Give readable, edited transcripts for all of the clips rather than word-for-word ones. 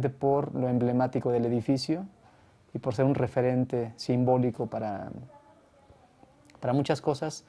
precisamente por lo emblemático del edificio y por ser un referente simbólico para muchas cosas,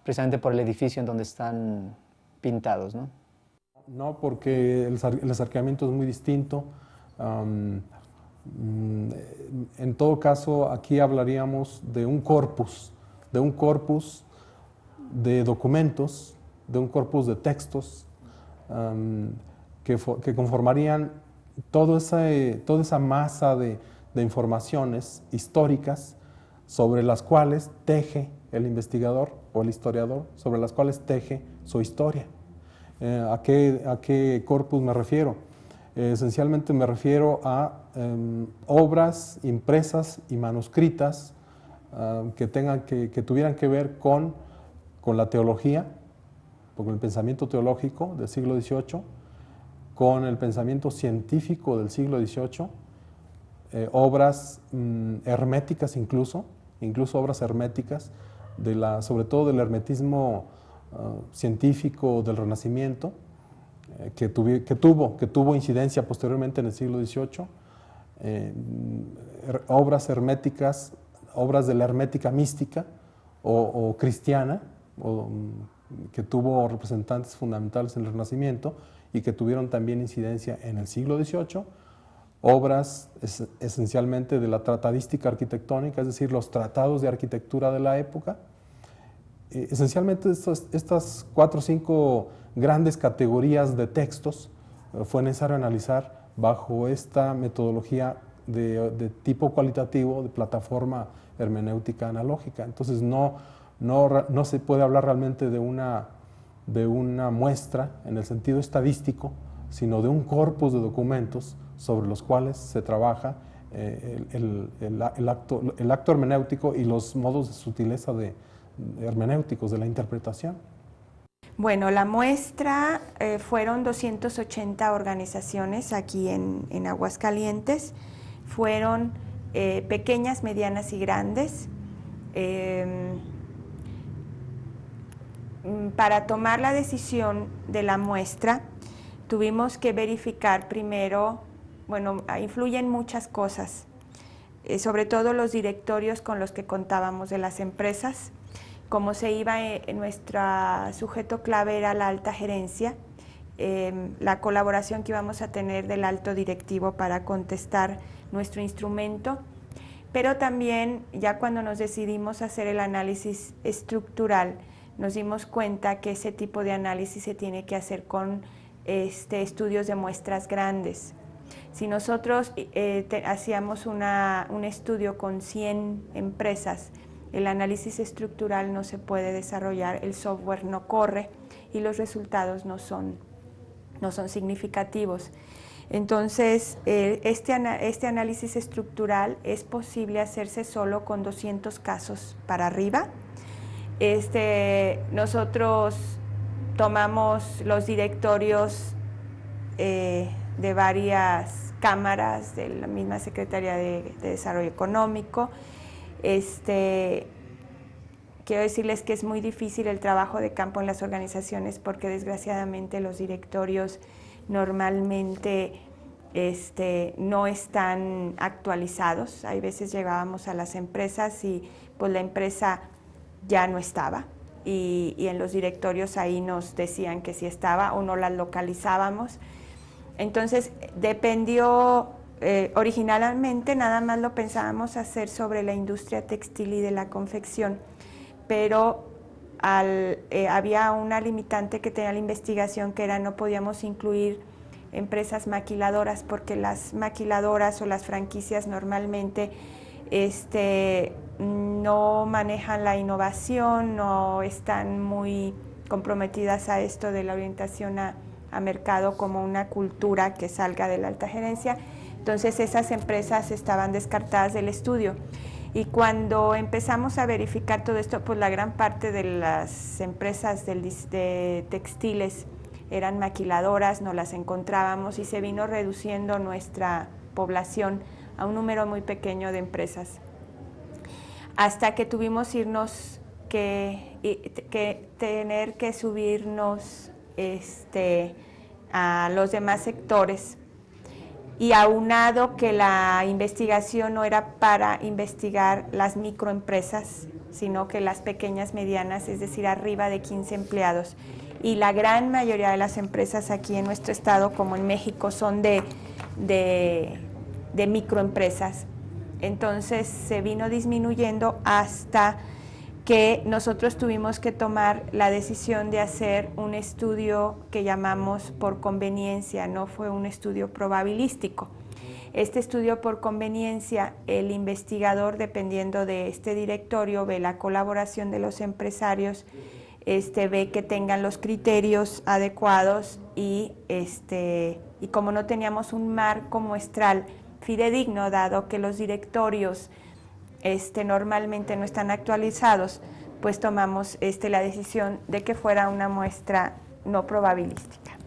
precisamente por el edificio en donde están pintados, ¿no? No, porque el acercamiento es muy distinto. En todo caso, aquí hablaríamos de un corpus de documentos, de un corpus de textos que conformarían toda esa masa de informaciones históricas sobre las cuales teje el investigador o el historiador, sobre las cuales teje su historia. ¿A qué corpus me refiero? Esencialmente me refiero a obras impresas y manuscritas que tuvieran que ver con la teología, con el pensamiento teológico del siglo XVIII, con el pensamiento científico del siglo XVIII, obras herméticas incluso obras herméticas, sobre todo del hermetismo científico del Renacimiento, que tuvo incidencia posteriormente en el siglo XVIII, obras herméticas, obras de la hermética mística o cristiana, que tuvo representantes fundamentales en el Renacimiento y que tuvieron también incidencia en el siglo XVIII, obras esencialmente de la tratadística arquitectónica, es decir, los tratados de arquitectura de la época. Esencialmente estas 4 o 5 grandes categorías de textos fue necesario analizar bajo esta metodología de tipo cualitativo, de plataforma hermenéutica analógica. Entonces no se puede hablar realmente de una muestra en el sentido estadístico, sino de un corpus de documentos sobre los cuales se trabaja el acto hermenéutico y los modos de sutileza hermenéuticos de la interpretación. Bueno, la muestra fueron 280 organizaciones aquí en Aguascalientes, fueron pequeñas, medianas y grandes. Para tomar la decisión de la muestra, tuvimos que verificar primero, bueno, influyen muchas cosas, sobre todo los directorios con los que contábamos de las empresas. Como se iba, nuestro sujeto clave era la alta gerencia, la colaboración que íbamos a tener del alto directivo para contestar nuestro instrumento, pero también ya cuando nos decidimos hacer el análisis estructural, nos dimos cuenta que ese tipo de análisis se tiene que hacer con estudios de muestras grandes. Si nosotros hacíamos un estudio con 100 empresas, el análisis estructural no se puede desarrollar, el software no corre y los resultados no son significativos. Entonces, este análisis estructural es posible hacerse solo con 200 casos para arriba. Nosotros tomamos los directorios de varias cámaras de la misma Secretaría de Desarrollo Económico. Quiero decirles que es muy difícil el trabajo de campo en las organizaciones porque desgraciadamente los directorios normalmente no están actualizados. Hay veces llegábamos a las empresas y pues la empresa ya no estaba y en los directorios ahí nos decían que sí estaba o no las localizábamos. Entonces dependió, originalmente nada más lo pensábamos hacer sobre la industria textil y de la confección, pero había una limitante que tenía la investigación que era no podíamos incluir empresas maquiladoras porque las maquiladoras o las franquicias normalmente no manejan la innovación, no están muy comprometidas a esto de la orientación a mercado como una cultura que salga de la alta gerencia. Entonces esas empresas estaban descartadas del estudio. Y cuando empezamos a verificar todo esto, pues la gran parte de las empresas de textiles eran maquiladoras, no las encontrábamos y se vino reduciendo nuestra población a un número muy pequeño de empresas. Hasta que tuvimos tener que subirnos a los demás sectores. y aunado que la investigación no era para investigar las microempresas, sino que las pequeñas, medianas, es decir, arriba de 15 empleados. Y la gran mayoría de las empresas aquí en nuestro estado, como en México, son de microempresas. Entonces se vino disminuyendo hasta que nosotros tuvimos que tomar la decisión de hacer un estudio que llamamos por conveniencia, no fue un estudio probabilístico. Este estudio por conveniencia, el investigador, dependiendo de este directorio, ve la colaboración de los empresarios, ve que tengan los criterios adecuados y como no teníamos un marco muestral fidedigno, dado que los directorios normalmente no están actualizados, pues tomamos la decisión de que fuera una muestra no probabilística.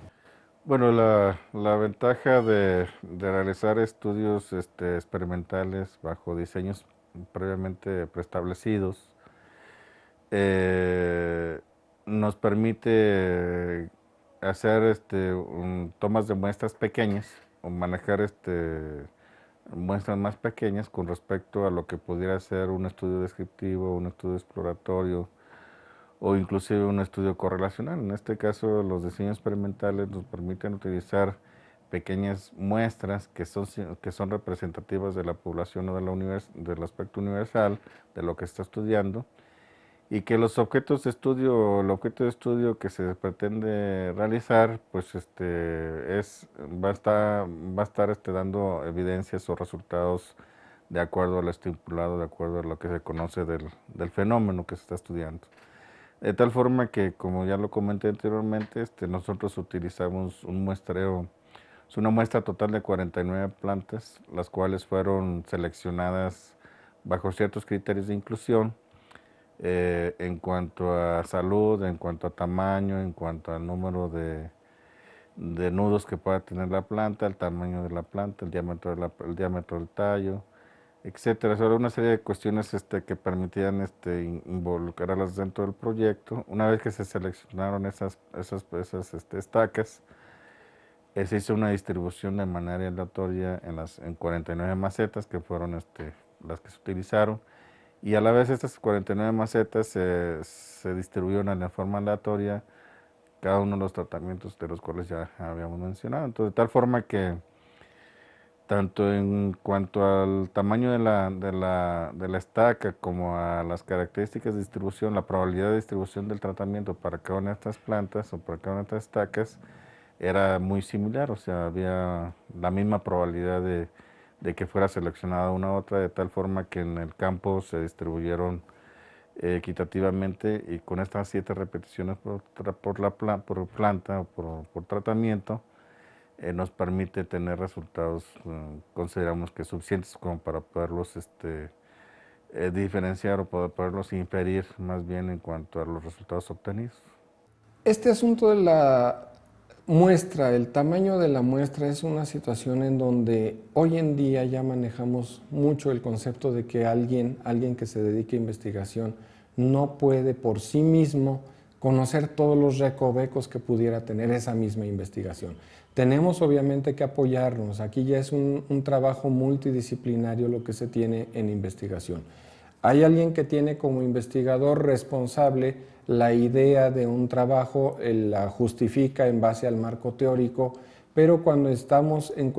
Bueno, la ventaja de realizar estudios experimentales bajo diseños previamente preestablecidos nos permite hacer tomas de muestras pequeñas o manejar muestras más pequeñas con respecto a lo que pudiera ser un estudio descriptivo, un estudio exploratorio o inclusive un estudio correlacional. En este caso, los diseños experimentales nos permiten utilizar pequeñas muestras que son representativas de la población o del aspecto universal de lo que está estudiando, y que los objetos de estudio, el objeto de estudio que se pretende realizar, pues va a estar dando evidencias o resultados de acuerdo al estipulado, de acuerdo a lo que se conoce del fenómeno que se está estudiando. De tal forma que, como ya lo comenté anteriormente, nosotros utilizamos un muestreo, es una muestra total de 49 plantas, las cuales fueron seleccionadas bajo ciertos criterios de inclusión, en cuanto a salud, en cuanto a tamaño, en cuanto al número de nudos que pueda tener la planta, el tamaño de la planta, el diámetro del tallo, etcétera. Sobre una serie de cuestiones que permitían involucrarlas dentro del proyecto. Una vez que se seleccionaron esas estacas, se hizo una distribución de manera aleatoria en 49 macetas, que fueron las que se utilizaron. Y a la vez estas 49 macetas se distribuyeron de forma aleatoria cada uno de los tratamientos de los cuales ya habíamos mencionado. Entonces, de tal forma que tanto en cuanto al tamaño de la estaca como a las características de distribución, la probabilidad de distribución del tratamiento para cada una de estas plantas o para cada una de estas estacas era muy similar, o sea, había la misma probabilidad de que fuera seleccionada una u otra, de tal forma que en el campo se distribuyeron equitativamente, y con estas 7 repeticiones por planta o por tratamiento, nos permite tener resultados, consideramos que suficientes como para poderlos diferenciar o poderlos inferir más bien en cuanto a los resultados obtenidos. Este asunto de la muestra, el tamaño de la muestra, es una situación en donde hoy en día ya manejamos mucho el concepto de que alguien que se dedique a investigación no puede por sí mismo conocer todos los recovecos que pudiera tener esa misma investigación. Tenemos obviamente que apoyarnos, aquí ya es un trabajo multidisciplinario lo que se tiene en investigación. Hay alguien que tiene como investigador responsable la idea de un trabajo, la justifica en base al marco teórico, pero cuando estamos en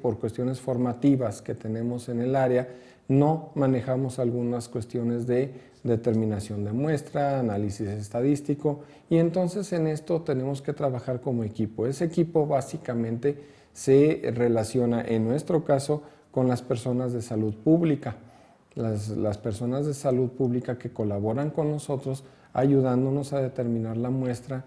por cuestiones formativas que tenemos en el área, no manejamos algunas cuestiones de determinación de muestra, análisis estadístico, y entonces en esto tenemos que trabajar como equipo. Ese equipo básicamente se relaciona, en nuestro caso, con las personas de salud pública. Las personas de salud pública que colaboran con nosotros ayudándonos a determinar la muestra,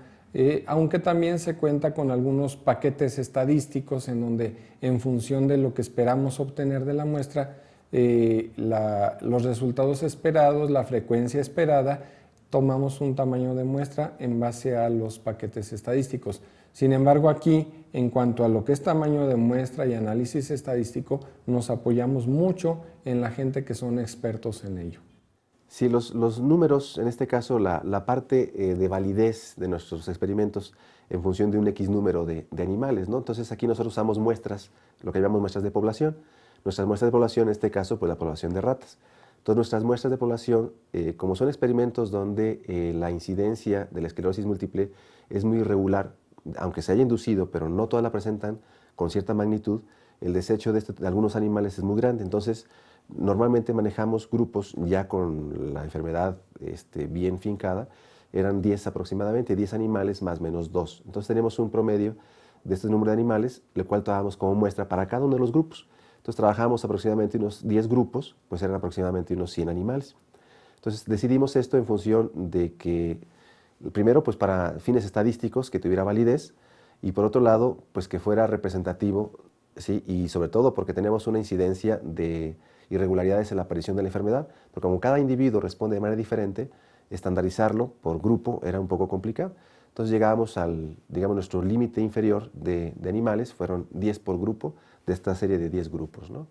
aunque también se cuenta con algunos paquetes estadísticos en donde, en función de lo que esperamos obtener de la muestra, los resultados esperados, la frecuencia esperada, tomamos un tamaño de muestra en base a los paquetes estadísticos. Sin embargo, aquí, en cuanto a lo que es tamaño de muestra y análisis estadístico, nos apoyamos mucho en la gente que son expertos en ello. Sí, los números, en este caso, la parte de validez de nuestros experimentos en función de un X número de animales, ¿no? Entonces aquí nosotros usamos muestras, lo que llamamos muestras de población. Nuestras muestras de población, en este caso, pues la población de ratas. Entonces nuestras muestras de población, como son experimentos donde la incidencia de la esclerosis múltiple es muy irregular, aunque se haya inducido, pero no todas la presentan con cierta magnitud, el desecho de algunos animales es muy grande. Entonces, normalmente manejamos grupos ya con la enfermedad bien fincada, eran 10 aproximadamente, 10 animales más menos 2. Entonces tenemos un promedio de este número de animales, el cual tomamos como muestra para cada uno de los grupos. Entonces trabajamos aproximadamente unos 10 grupos, pues eran aproximadamente unos 100 animales. Entonces decidimos esto en función de que, primero, pues para fines estadísticos, que tuviera validez, y por otro lado, pues que fuera representativo, ¿sí? Y sobre todo porque tenemos una incidencia de irregularidades en la aparición de la enfermedad, porque como cada individuo responde de manera diferente, estandarizarlo por grupo era un poco complicado. Entonces llegábamos al, digamos, nuestro límite inferior de animales, fueron 10 por grupo, de esta serie de 10 grupos, ¿no?